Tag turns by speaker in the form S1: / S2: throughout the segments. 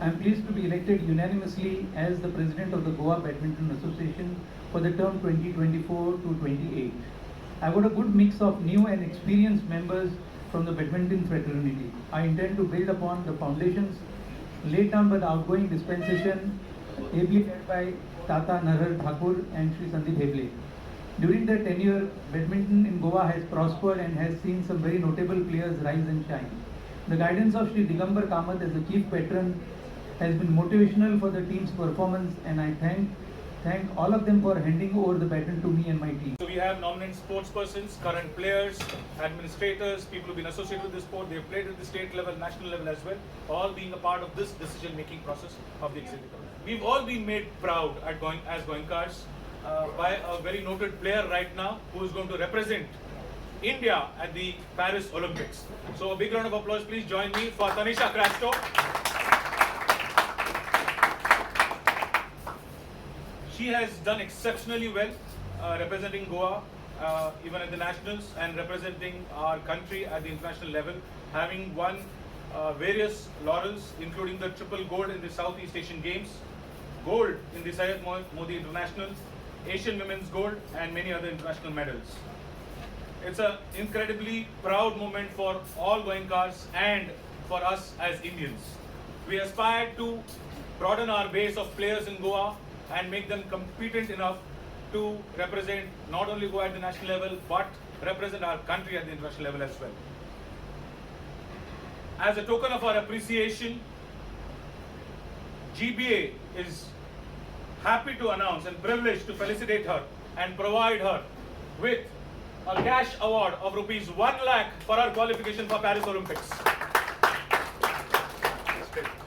S1: I am pleased to be elected unanimously as the President of the Goa Badminton Association for the term 2024 to 28. I got a good mix of new and experienced members from the badminton fraternity. I intend to build upon the foundations laid down by the outgoing dispensation ably led by Tata Narhar Thakur and Sri Sandeep Heble. During their tenure, badminton in Goa has prospered and has seen some very notable players rise and shine. The guidance of Sri Digambar Kamath as the chief patron has been motivational for the team's performance, and I thank all of them for handing over the baton to me and my team.
S2: So we have nominate sportspersons, current players, administrators, people who've been associated with the sport. They've played at the state level, national level as well, all being a part of this decision-making process of the executive. We've all been made proud as Goenkars by a very noted player right now who is going to represent India at the Paris Olympics. So a big round of applause, please join me for Tanisha Crasto. She has done exceptionally well representing Goa even at the nationals and representing our country at the international level, having won various laurels including the triple gold in the Southeast Asian Games, gold in the Syed Modi International, Asian Women's Gold and many other international medals. It's an incredibly proud moment for all Goenkars and for us as Indians. We aspire to broaden our base of players in Goa and make them competent enough to represent not only Goa at the national level but represent our country at the international level as well. As a token of our appreciation, GBA is happy to announce and privileged to felicitate her and provide her with a cash award of rupees 1 lakh for her qualification for Paris Olympics.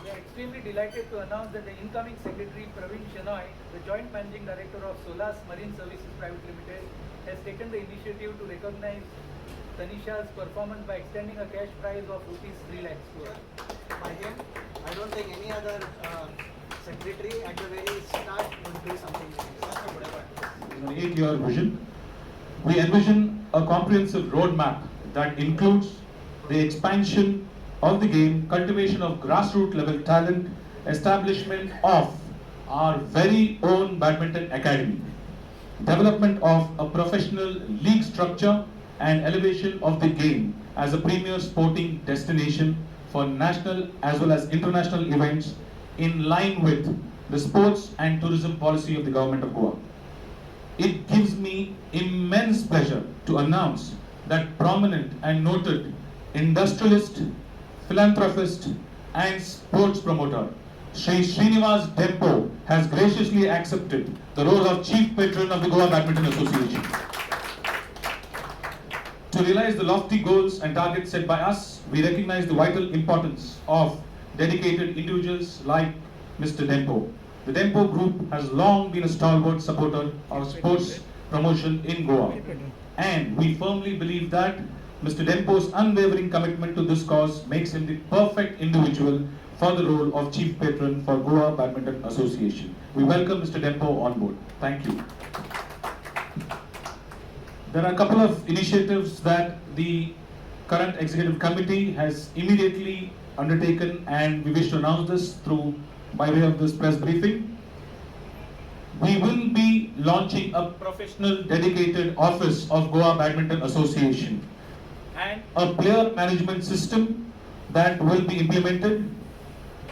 S1: We are extremely delighted to announce that the incoming Secretary Praveen Shenoy, the Joint Managing Director of Solas Marine Services Private Limited, has taken the initiative to recognize Tanisha's performance by extending a cash prize of rupees 3 lakhs to her.
S3: Again, I don't think any other secretary at the very start would do something like this.
S4: An 8-year vision. We envision a comprehensive roadmap that includes the expansion of the game, cultivation of grassroots level talent, establishment of our very own badminton academy, development of a professional league structure and elevation of the game as a premier sporting destination for national as well as international events in line with the sports and tourism policy of the government of Goa. It gives me immense pleasure to announce that prominent and noted industrialist, philanthropist and sports promoter Sri Srinivas Dempo has graciously accepted the role of Chief Patron of the Goa Badminton Association. To realize the lofty goals and targets set by us, we recognize the vital importance of dedicated individuals like Mr. Dempo. The Dempo Group has long been a stalwart supporter of sports promotion in Goa, and we firmly believe that Mr. Dempo's unwavering commitment to this cause makes him the perfect individual for the role of Chief Patron for Goa Badminton Association. We welcome Mr. Dempo on board. Thank you. There are a couple of initiatives that the current executive committee has immediately undertaken, and we wish to announce this by way of this press briefing. We will be launching a professional dedicated office of Goa Badminton Association and a player management system that will be implemented.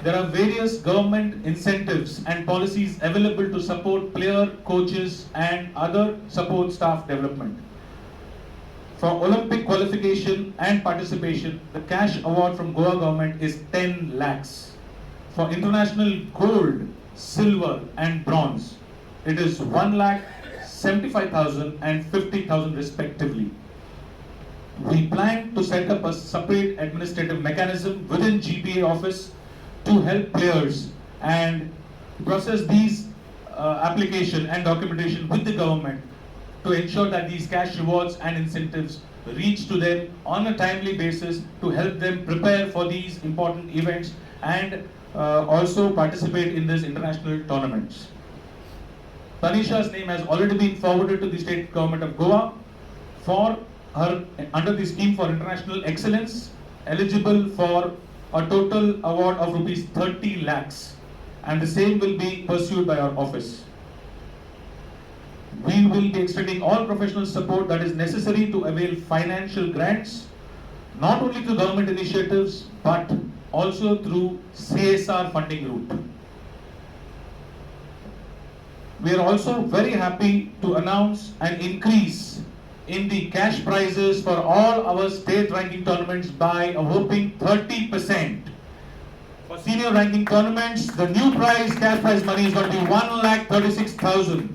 S4: There are various government incentives and policies available to support player, coaches and other support staff development. For Olympic qualification and participation, the cash award from Goa government is 10 lakhs. For international gold, silver and bronze, it is 1 lakh, 75,000 and 50,000 respectively. We plan to set up a separate administrative mechanism within GPA office to help players and process these application and documentation with the government to ensure that these cash rewards and incentives reach to them on a timely basis to help them prepare for these important events and also participate in these international tournaments. Tanisha's name has already been forwarded to the state government of Goa for her under the scheme for international excellence, eligible for a total award of rupees 30 lakhs, and the same will be pursued by our office. We will be extending all professional support that is necessary to avail financial grants, not only through government initiatives, but also through CSR funding route. We are also very happy to announce an increase in the cash prizes for all our state ranking tournaments by a whopping 30%. For senior ranking tournaments, the new cash prize money is going to be 1,36,000.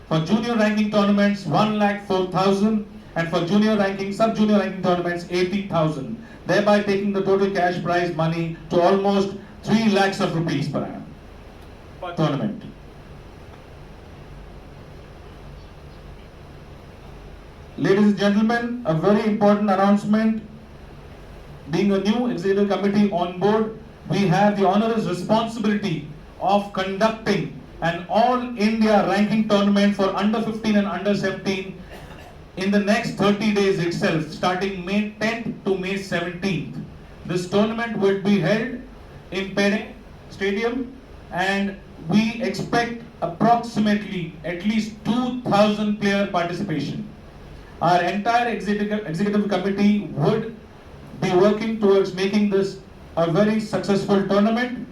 S4: For junior ranking tournaments, 1,04,000, and for junior ranking, sub-junior ranking tournaments, 80,000, thereby taking the total cash prize money to almost 3 lakhs of rupees per annum tournament. Ladies and gentlemen, a very important announcement. Being a new executive committee on board, we have the onerous responsibility of conducting an all-India ranking tournament for under 15 and under 17 in the next 30 days itself, starting May 10th to May 17th. This tournament will be held in Pune Stadium, and we expect approximately at least 2,000 player participation. Our entire executive committee would be working towards making this a very successful tournament.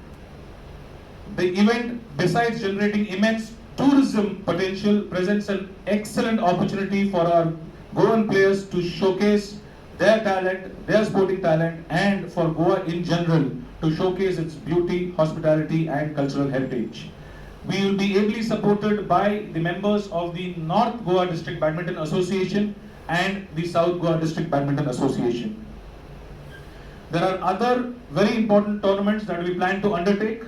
S4: The event, besides generating immense tourism potential, presents an excellent opportunity for our Goan players to showcase their talent, their sporting talent, and for Goa in general to showcase its beauty, hospitality, and cultural heritage. We will be ably supported by the members of the North Goa District Badminton Association and the South Goa District Badminton Association. There are other very important tournaments that we plan to undertake.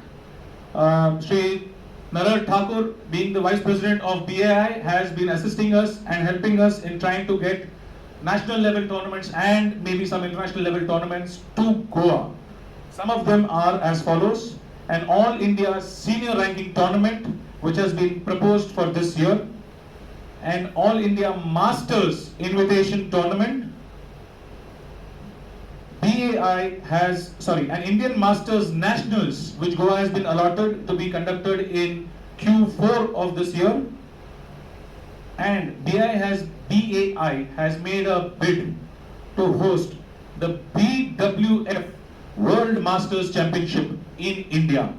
S4: Shri Narar Thakur, being the Vice President of BAI, has been assisting us and helping us in trying to get national level tournaments and maybe some international level tournaments to Goa. Some of them are as follows: an All India Senior Ranking Tournament, which has been proposed for this year, an All India Masters Invitation Tournament, an Indian Masters Nationals, which Goa has been allotted to be conducted in Q4 of this year, and BAI has made a bid to host the BWF World Masters Championship in India,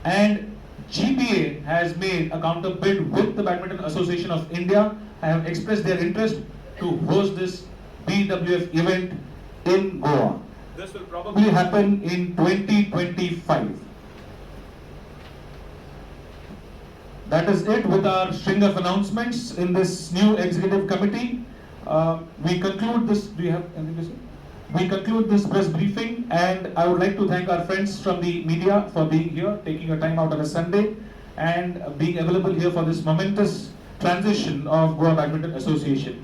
S4: and GBA has made a counter bid with the Badminton Association of India and have expressed their interest to host this BWF event in Goa.
S2: This will probably
S4: happen in 2025. That is it with our string of announcements in this new executive committee. We conclude this. Do you have anything to say? We conclude this press briefing, and I would like to thank our friends from the media for being here, taking your time out on a Sunday, and being available here for this momentous transition of Goa Badminton Association.